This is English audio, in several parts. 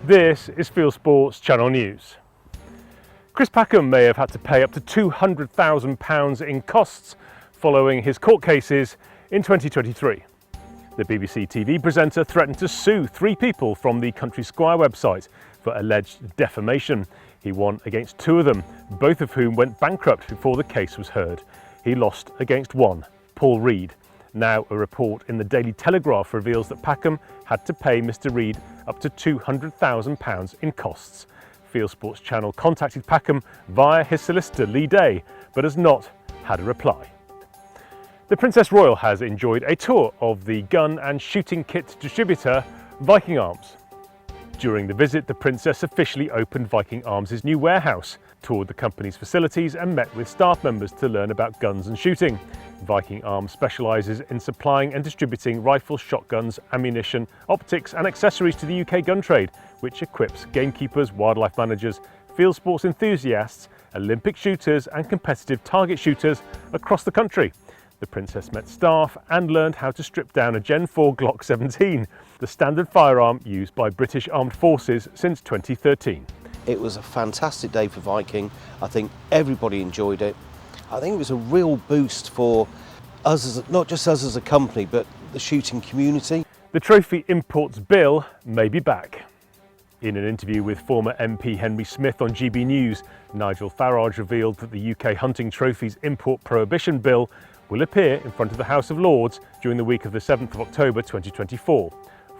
This is Fieldsports Channel News. Chris Packham may have had to pay up to £200,000 in costs following his court cases in 2023. The BBC TV presenter threatened to sue 3 people from the Country Squire website for alleged defamation. He won against 2 of them, both of whom went bankrupt before the case was heard. He lost against one, Paul Reed. Now a report in the Daily Telegraph reveals that Packham had to pay Mr Reed up to £200,000 in costs. Fieldsports Channel contacted Packham via his solicitor Lee Day, but has not had a reply. The Princess Royal has enjoyed a tour of the gun and shooting kit distributor Viking Arms. During the visit, the Princess officially opened Viking Arms' new warehouse, toured the company's facilities and met with staff members to learn about guns and shooting. Viking Arms specialises in supplying and distributing rifles, shotguns, ammunition, optics and accessories to the UK gun trade, which equips gamekeepers, wildlife managers, field sports enthusiasts, Olympic shooters and competitive target shooters across the country. The Princess met staff and learned how to strip down a Gen 4 Glock 17, the standard firearm used by British Armed Forces since 2013. It was a fantastic day for Viking. I think everybody enjoyed it. I think it was a real boost for us, not just us as a company, but the shooting community. The Trophy Imports Bill may be back. In an interview with former MP Henry Smith on GB News, Nigel Farage revealed that the UK Hunting Trophies Import Prohibition Bill will appear in front of the House of Lords during the week of the 7th of October 2024.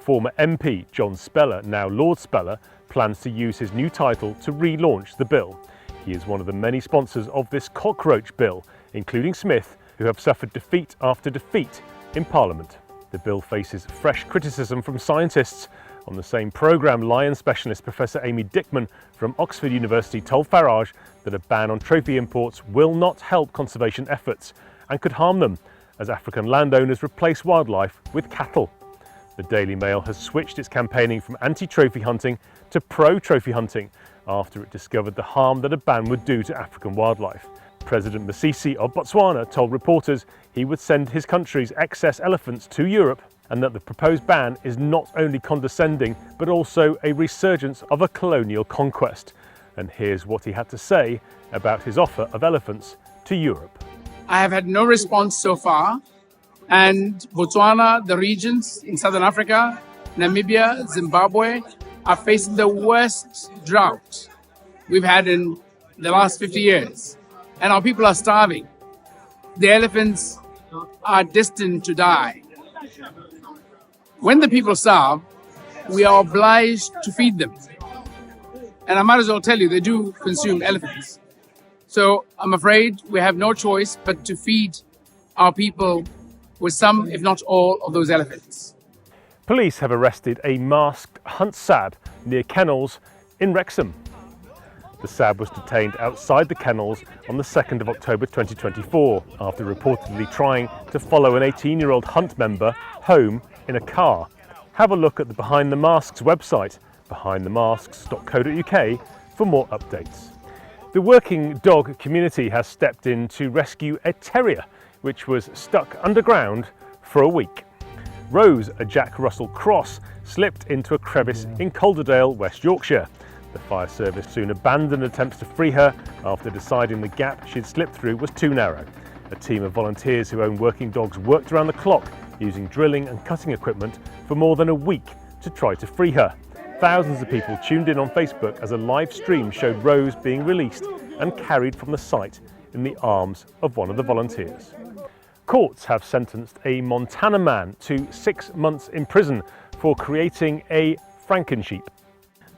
Former MP John Speller, now Lord Speller, plans to use his new title to relaunch the bill. He is one of the many sponsors of this cockroach bill, including Smith, who have suffered defeat after defeat in Parliament. The bill faces fresh criticism from scientists. On the same programme, lion specialist Professor Amy Dickman from Oxford University told Farage that a ban on trophy imports will not help conservation efforts and could harm them, as African landowners replace wildlife with cattle. The Daily Mail has switched its campaigning from anti-trophy hunting to pro-trophy hunting after it discovered the harm that a ban would do to African wildlife. President Masisi of Botswana told reporters he would send his country's excess elephants to Europe and that the proposed ban is not only condescending but also a resurgence of a colonial conquest. And here's what he had to say about his offer of elephants to Europe. I have had no response so far, and Botswana, the regions in Southern Africa, Namibia, Zimbabwe are facing the worst drought we've had in the last 50 years. And our people are starving. The elephants are destined to die. When the people starve, we are obliged to feed them. And I might as well tell you, they do consume elephants. So I'm afraid we have no choice but to feed our people with some, if not all, of those elephants. Police have arrested a masked hunt sab near kennels in Wrexham. The sab was detained outside the kennels on the 2nd of October 2024 after reportedly trying to follow an 18-year-old hunt member home in a car. Have a look at the Behind the Masks website, behindthemasks.co.uk, for more updates. The working dog community has stepped in to rescue a terrier which was stuck underground for a week. Rose, a Jack Russell cross, slipped into a crevice in Calderdale, West Yorkshire. The fire service soon abandoned attempts to free her after deciding the gap she'd slipped through was too narrow. A team of volunteers who own working dogs worked around the clock using drilling and cutting equipment for more than a week to try to free her. Thousands of people tuned in on Facebook as a live stream showed Rose being released and carried from the site in the arms of one of the volunteers. Courts have sentenced a Montana man to 6 months in prison for creating a Franken sheep.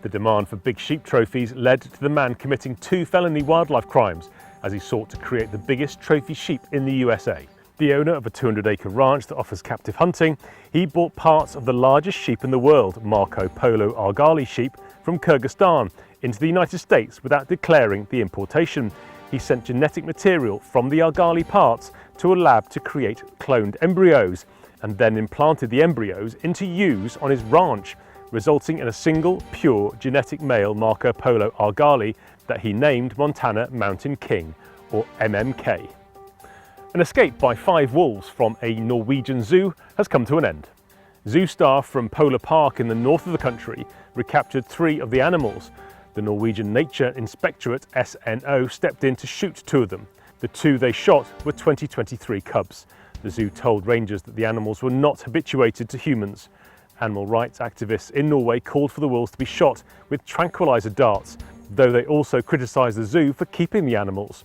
The demand for big sheep trophies led to the man committing 2 felony wildlife crimes as he sought to create the biggest trophy sheep in the USA. The owner of a 200-acre ranch that offers captive hunting, he bought parts of the largest sheep in the world, Marco Polo Argali sheep, from Kyrgyzstan into the United States without declaring the importation. He sent genetic material from the Argali parts to a lab to create cloned embryos and then implanted the embryos into ewes on his ranch, resulting in a single pure genetic male Marco Polo Argali that he named Montana Mountain King, or MMK. An escape by 5 wolves from a Norwegian zoo has come to an end. Zoo staff from Polar Park in the north of the country recaptured 3 of the animals. The Norwegian Nature Inspectorate SNO stepped in to shoot 2 of them. The 2 they shot were 2023 cubs. The zoo told rangers that the animals were not habituated to humans. Animal rights activists in Norway called for the wolves to be shot with tranquilizer darts, though they also criticised the zoo for keeping the animals.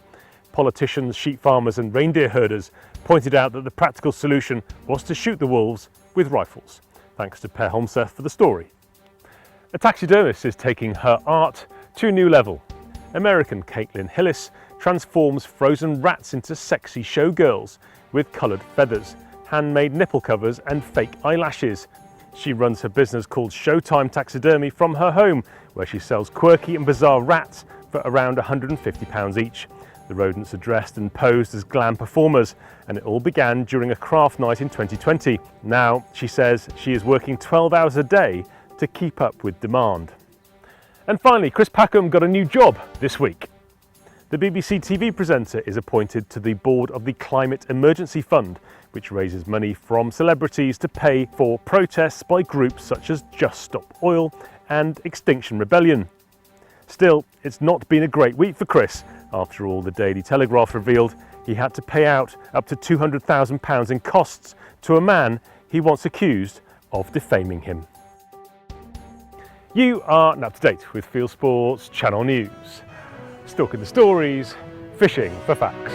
Politicians, sheep farmers and reindeer herders pointed out that the practical solution was to shoot the wolves with rifles. Thanks to Per Holmseth for the story. A taxidermist is taking her art to a new level. American Caitlin Hillis transforms frozen rats into sexy showgirls with coloured feathers, handmade nipple covers and fake eyelashes. She runs her business called Showtime Taxidermy from her home, where she sells quirky and bizarre rats for around £150 each. The rodents are dressed and posed as glam performers, and it all began during a craft night in 2020. Now, she says she is working 12 hours a day to keep up with demand. And finally, Chris Packham got a new job this week. The BBC TV presenter is appointed to the board of the Climate Emergency Fund, which raises money from celebrities to pay for protests by groups such as Just Stop Oil and Extinction Rebellion. Still, it's not been a great week for Chris. After all, the Daily Telegraph revealed he had to pay out up to £200,000 in costs to a man he once accused of defaming him. You are up to date with Fieldsports Channel News. Stalking the stories, fishing for facts.